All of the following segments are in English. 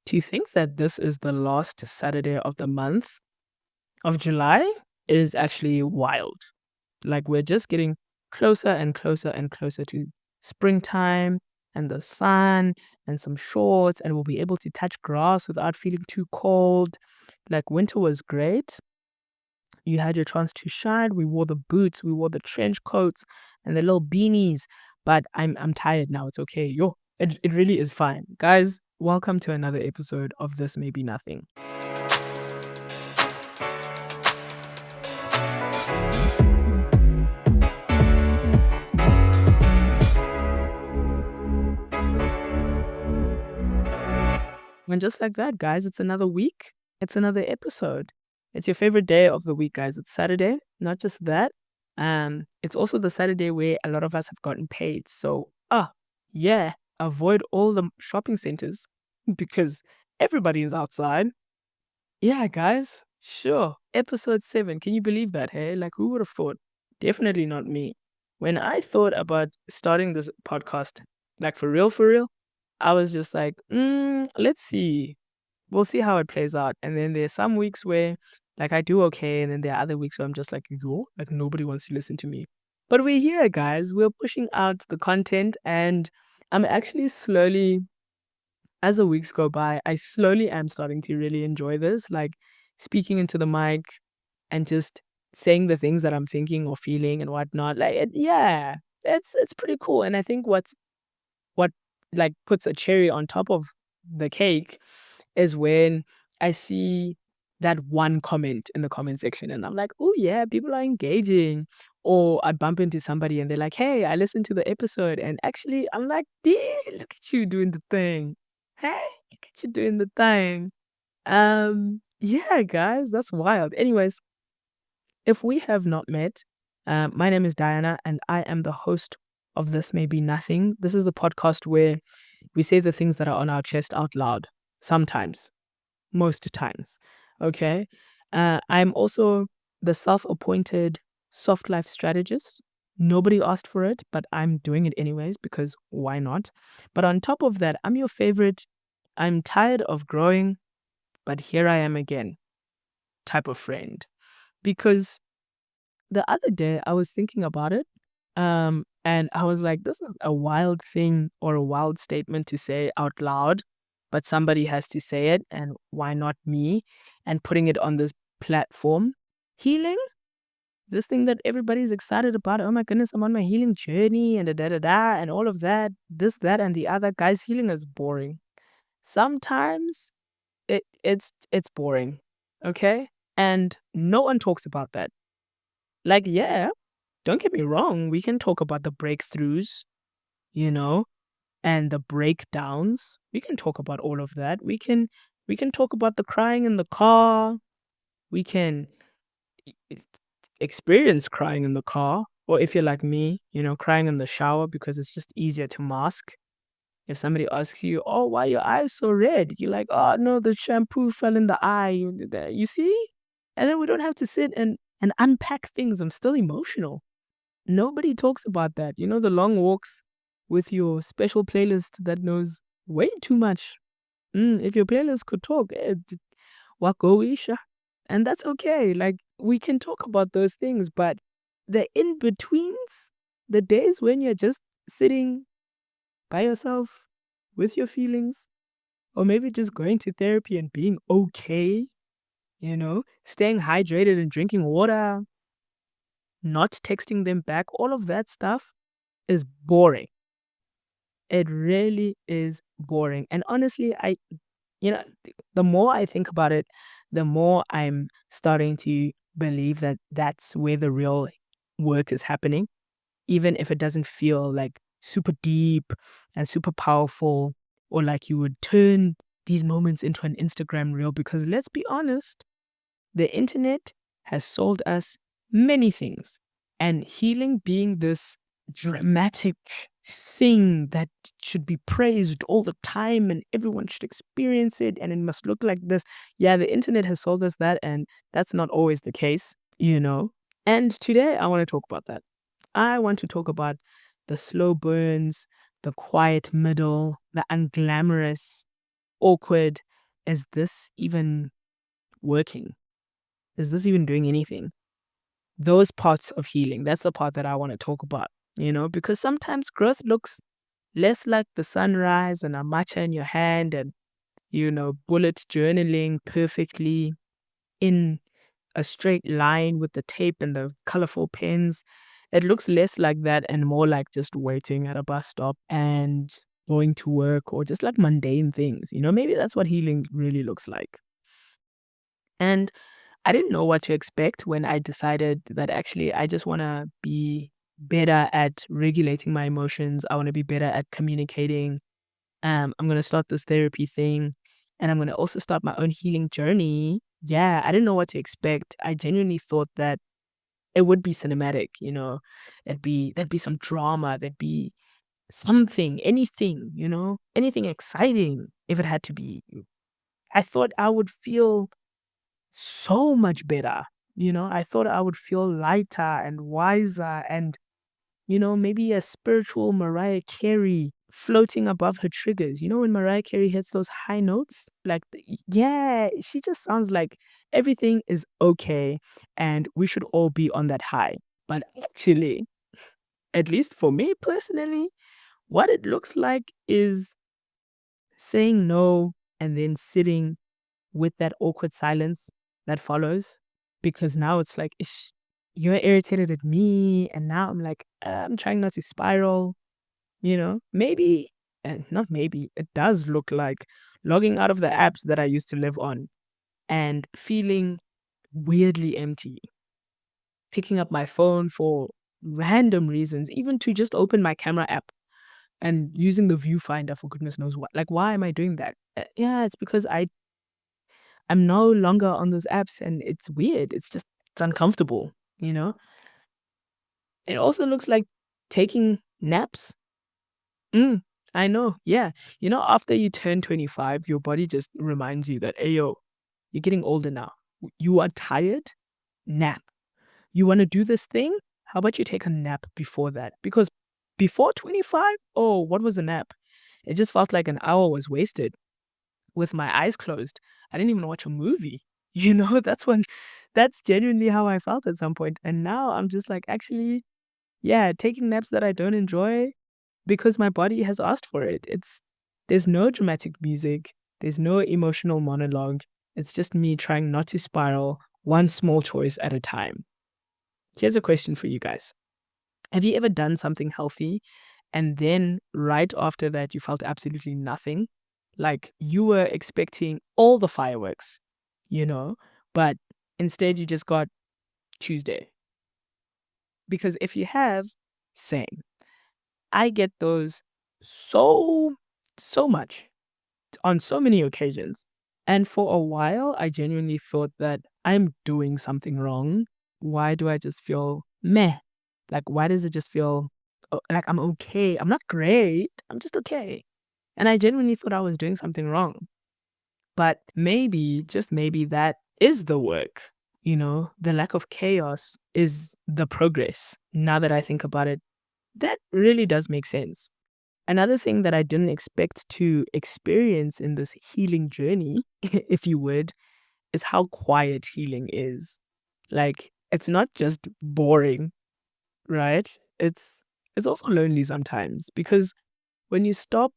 To think that this is the last Saturday of the month of July is actually wild. Like, we're just getting closer and closer and closer to springtime and the sun and some shorts, and we'll be able to touch grass without feeling too cold. Like, winter was great. You had your chance to shine. We wore the boots, we wore the trench coats and the little beanies. But I'm tired now. It's okay. It really is fine. Guys, welcome to another episode of This May Be Nothing. And just like that, guys, it's another week. It's another episode. It's your favorite day of the week, guys. It's Saturday. Not just that. It's also the Saturday where a lot of us have gotten paid. So, yeah, avoid all the shopping centers because everybody is outside. Yeah, guys. Sure. Episode 7. Can you believe that? Hey, like, who would have thought? Definitely not me. When I thought about starting this podcast, like for real, I was just like, let's see. We'll see how it plays out. And then there's some weeks where like I do okay, and then there are other weeks where I'm just like, yo, like nobody wants to listen to me. But we're here, guys. We're pushing out the content, and I'm actually slowly, as the weeks go by, I slowly am starting to really enjoy this. Like speaking into the mic and just saying the things that I'm thinking or feeling and whatnot. Like yeah, it's pretty cool. And I think what like puts a cherry on top of the cake is when I see that one comment in the comment section and I'm like, oh yeah, people are engaging. Or I bump into somebody and they're like, hey, I listened to the episode. And actually I'm like, dude, look at you doing the thing. Hey, look at you doing the thing. Yeah, guys, that's wild. Anyways, if we have not met, my name is Diana and I am the host of This May Be Nothing. This is the podcast where we say the things that are on our chest out loud. Sometimes, most times. Okay. I'm also the self appointed soft life strategist. Nobody asked for it, but I'm doing it anyways because why not? But on top of that, I'm your favorite. I'm tired of growing, but here I am again type of friend. Because the other day I was thinking about it. And I was like, this is a wild thing or a wild statement to say out loud, but somebody has to say it, and why not me? And putting it on this platform. Healing, this thing that everybody's excited about. Oh my goodness, I'm on my healing journey and da da da and all of that, this, that, and the other. Guys, healing is boring. Sometimes it's boring. Okay? And no one talks about that. Like, yeah, don't get me wrong, we can talk about the breakthroughs, you know, and the breakdowns. We can talk about all of that. We can talk about the crying in the car. We can ex- experience crying in the car, or if you're like me, crying in the shower because it's just easier to mask. If somebody asks you, "Oh, why are your eyes so red?" You're like, "Oh no, the shampoo fell in the eye." You see? And then we don't have to sit and unpack things. I'm still emotional. Nobody talks about that. The long walks with your special playlist that knows way too much. If your playlist could talk, wakoisha. And that's okay. Like, we can talk about those things, but the in betweens, the days when you're just sitting by yourself with your feelings, or maybe just going to therapy and being okay, staying hydrated and drinking water, not texting them back, all of that stuff is boring. It really is boring. And honestly, you know, the more I think about it, the more I'm starting to believe that that's where the real work is happening, even if it doesn't feel like super deep and super powerful, or like you would turn these moments into an Instagram reel. Because let's be honest, the internet has sold us many things, and healing being this dramatic thing that should be praised all the time and everyone should experience it and it must look like this. Yeah, the internet has sold us that, and that's not always the case. And today I want to talk about that. I want to talk about the slow burns, the quiet middle, the unglamorous, awkward, is this even working? Is this even doing anything? Those parts of healing, that's the part that I want to talk about, because sometimes growth looks less like the sunrise and a matcha in your hand and, bullet journaling perfectly in a straight line with the tape and the colorful pens. It looks less like that and more like just waiting at a bus stop and going to work or just like mundane things. Maybe that's what healing really looks like. And I didn't know what to expect when I decided that actually I just want to be better at regulating my emotions. I want to be better at communicating. I'm going to start this therapy thing and I'm going to also start my own healing journey. Yeah, I didn't know what to expect. I genuinely thought that it would be cinematic, there'd be some drama, there'd be something, anything, anything exciting if it had to be. I thought I would feel so much better. I thought I would feel lighter and wiser and, maybe a spiritual Mariah Carey floating above her triggers. When Mariah Carey hits those high notes, like, yeah, she just sounds like everything is okay and we should all be on that high. But actually, at least for me personally, what it looks like is saying no and then sitting with that awkward silence that follows, because now it's like, ish, you're irritated at me and now I'm like, I'm trying not to spiral. Maybe, and not maybe, it does look like logging out of the apps that I used to live on and feeling weirdly empty, picking up my phone for random reasons, even to just open my camera app and using the viewfinder for goodness knows what. Like, why am I doing that? Yeah, it's because I'm no longer on those apps and it's weird. It's uncomfortable, you know? It also looks like taking naps. Mm, I know. Yeah. After you turn 25, your body just reminds you that, hey, yo, you're getting older now. You are tired? Nap. You want to do this thing? How about you take a nap before that? Because before 25, oh, what was a nap? It just felt like an hour was wasted with my eyes closed. I didn't even watch a movie. That's genuinely how I felt at some point. And now I'm just like, actually, yeah, taking naps that I don't enjoy because my body has asked for it. There's no dramatic music. There's no emotional monologue. It's just me trying not to spiral one small choice at a time. Here's a question for you guys. Have you ever done something healthy and then right after that you felt absolutely nothing? Like you were expecting all the fireworks, but instead you just got Tuesday. Because if you have, same. I get those so, so much on so many occasions. And for a while, I genuinely thought that I'm doing something wrong. Why do I just feel meh? Like, why does it just feel like I'm okay? I'm not great. I'm just okay. And I genuinely thought I was doing something wrong. But maybe, just maybe, that is the work. The lack of chaos is the progress. Now that I think about it, that really does make sense. Another thing that I didn't expect to experience in this healing journey, if you would, is how quiet healing is. Like, it's not just boring, right? It's also lonely sometimes because when you stop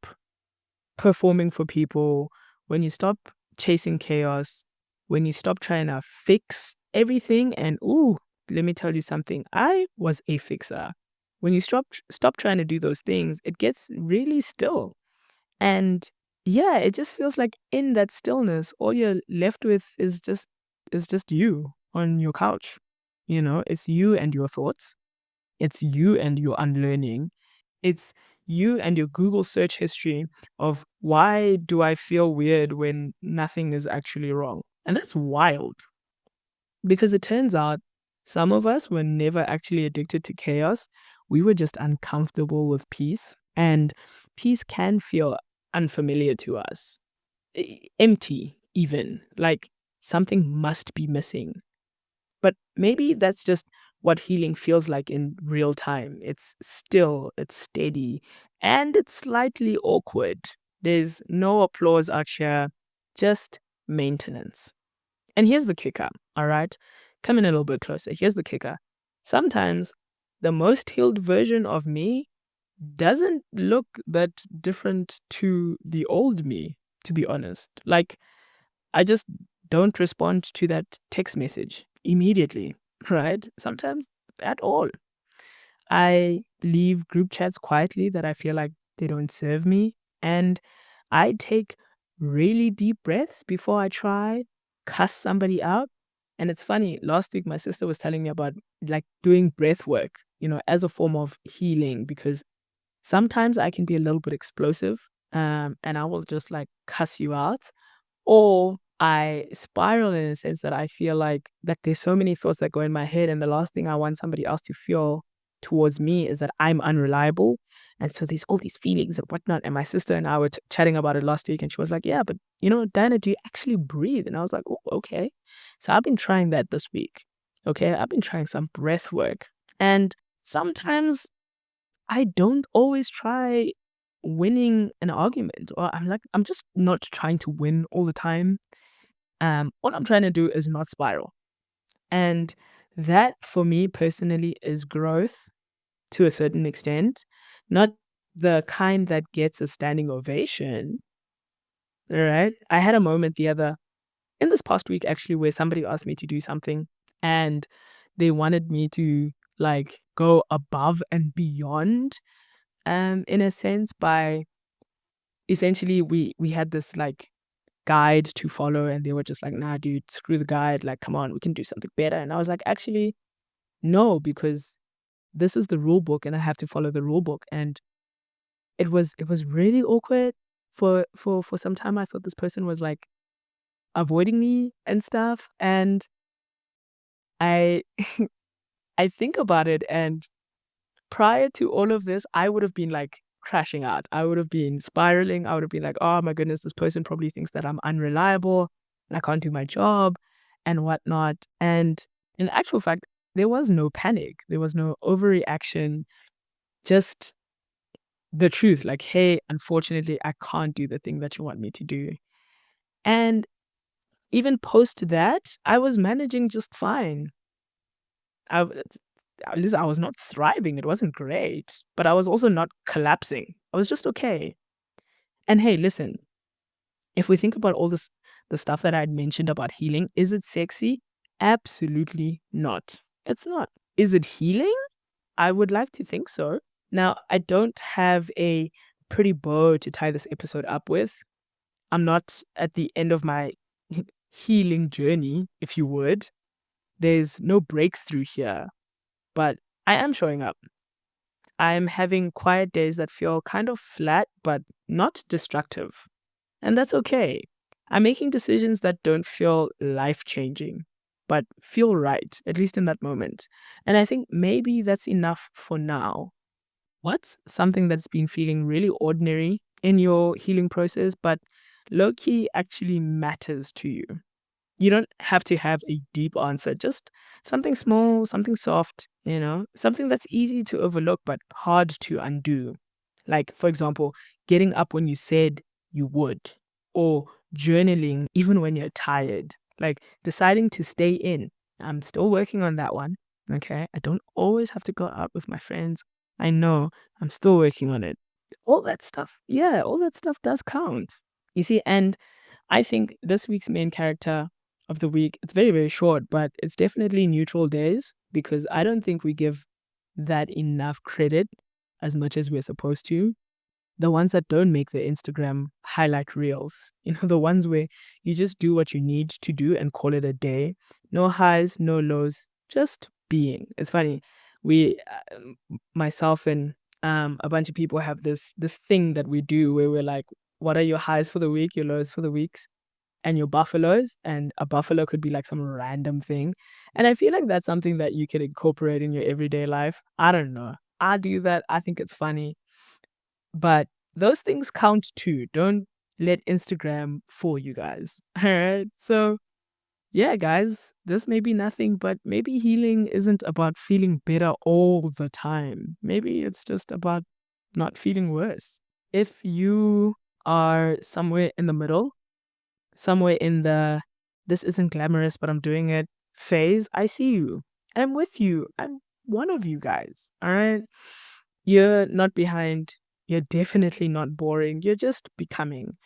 performing for people, when you stop chasing chaos, when you stop trying to fix everything, and ooh, let me tell you something, I was a fixer. When you stop trying to do those things, it gets really still. And yeah, it just feels like in that stillness, all you're left with is just you on your couch. It's you and your thoughts. It's you and your unlearning. It's you and your Google search history of why do I feel weird when nothing is actually wrong. And that's wild because it turns out some of us were never actually addicted to chaos. We were just uncomfortable with peace. And peace can feel unfamiliar to us, empty, even like something must be missing. But maybe that's just what healing feels like in real time. It's still, it's steady, and it's slightly awkward. There's no applause out here, just maintenance. And here's the kicker, all right? Come in a little bit closer. Here's the kicker. Sometimes the most healed version of me doesn't look that different to the old me, to be honest. Like, I just don't respond to that text message immediately, right? Sometimes at all. I leave group chats quietly that I feel like they don't serve me. And I take really deep breaths before I try cuss somebody out. And it's funny, last week my sister was telling me about like doing breath work, as a form of healing, because sometimes I can be a little bit explosive, and I will just like cuss you out, or I spiral in a sense that I feel like that there's so many thoughts that go in my head, and the last thing I want somebody else to feel towards me is that I'm unreliable. And so there's all these feelings and whatnot. And my sister and I were chatting about it last week, and she was like, "Yeah, but Diana, do you actually breathe?" And I was like, "Oh, okay." So I've been trying that this week. Okay, I've been trying some breath work, and sometimes I don't always try winning an argument, or I'm just not trying to win all the time. All I'm trying to do is not spiral. And that for me personally is growth to a certain extent, not the kind that gets a standing ovation. All right. I had a moment in this past week actually, where somebody asked me to do something, and they wanted me to like go above and beyond, in a sense, by essentially we had this like guide to follow, and they were just like, "Nah, dude, screw the guide, like come on, we can do something better." And I was like, "Actually, no, because this is the rule book and I have to follow the rule book." And it was really awkward for some time. I thought this person was like avoiding me and stuff, and I I think about it, and prior to all of this, I would have been like crashing out. I would have been spiraling. I would have been like, "Oh my goodness, this person probably thinks that I'm unreliable and I can't do my job and whatnot." And in actual fact, there was no panic. There was no overreaction, just the truth. Like, "Hey, unfortunately, I can't do the thing that you want me to do." And even post that, I was managing just fine. I, at least I was not thriving. It wasn't great, but I was also not collapsing. I was just okay. And hey, listen, if we think about all this, the stuff that I had mentioned about healing, is it sexy? Absolutely not. It's not. Is it healing? I would like to think so. Now, I don't have a pretty bow to tie this episode up with. I'm not at the end of my healing journey, if you would. There's no breakthrough here, but I am showing up. I'm having quiet days that feel kind of flat, but not destructive. And that's okay. I'm making decisions that don't feel life changing, but feel right, at least in that moment. And I think maybe that's enough for now. What's something that's been feeling really ordinary in your healing process, but low key actually matters to you? You don't have to have a deep answer, just something small, something soft, something that's easy to overlook but hard to undo. Like, for example, getting up when you said you would, or journaling even when you're tired, like deciding to stay in. I'm still working on that one. Okay. I don't always have to go out with my friends. I know, I'm still working on it. All that stuff. Yeah, all that stuff does count. You see, and I think this week's main character of the week, it's very, very short, but it's definitely neutral days, because I don't think we give that enough credit as much as we're supposed to. The ones that don't make the Instagram highlight reels, the ones where you just do what you need to do and call it a day. No highs, no lows, just being. It's funny. We, myself and a bunch of people have this thing that we do where we're like, what are your highs for the week, your lows for the weeks, and your buffaloes? And a buffalo could be like some random thing. And I feel like that's something that you could incorporate in your everyday life. I don't know. I do that. I think it's funny. But those things count too. Don't let Instagram fool you guys. All right. So, yeah, guys, this may be nothing, but maybe healing isn't about feeling better all the time. Maybe it's just about not feeling worse. If you are somewhere in the middle, somewhere in the this isn't glamorous, but I'm doing it phase, I see you. I'm with you. I'm one of you guys. All right. You're not behind. You're definitely not boring. You're just becoming.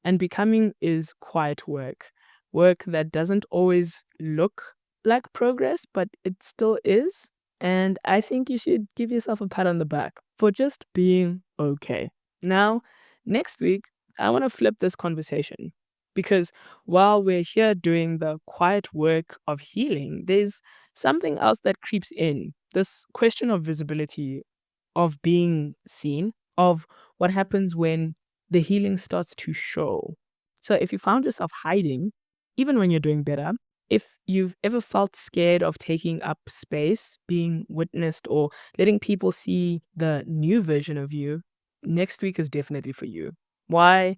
And becoming is quiet work, work that doesn't always look like progress, but it still is. And I think you should give yourself a pat on the back for just being okay. Now, next week, I want to flip this conversation because while we're here doing the quiet work of healing, there's something else that creeps in, this question of visibility, of being seen, of what happens when the healing starts to show. So if you found yourself hiding, even when you're doing better, if you've ever felt scared of taking up space, being witnessed, or letting people see the new version of you, next week is definitely for you. Why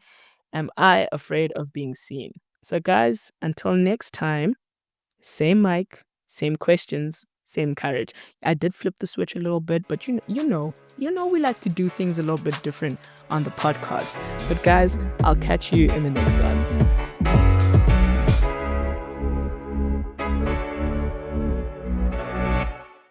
am I afraid of being seen? So, guys, until next time, same mic, same questions, same courage. I did flip the switch a little bit, but you know, we like to do things a little bit different on the podcast. But guys, I'll catch you in the next one.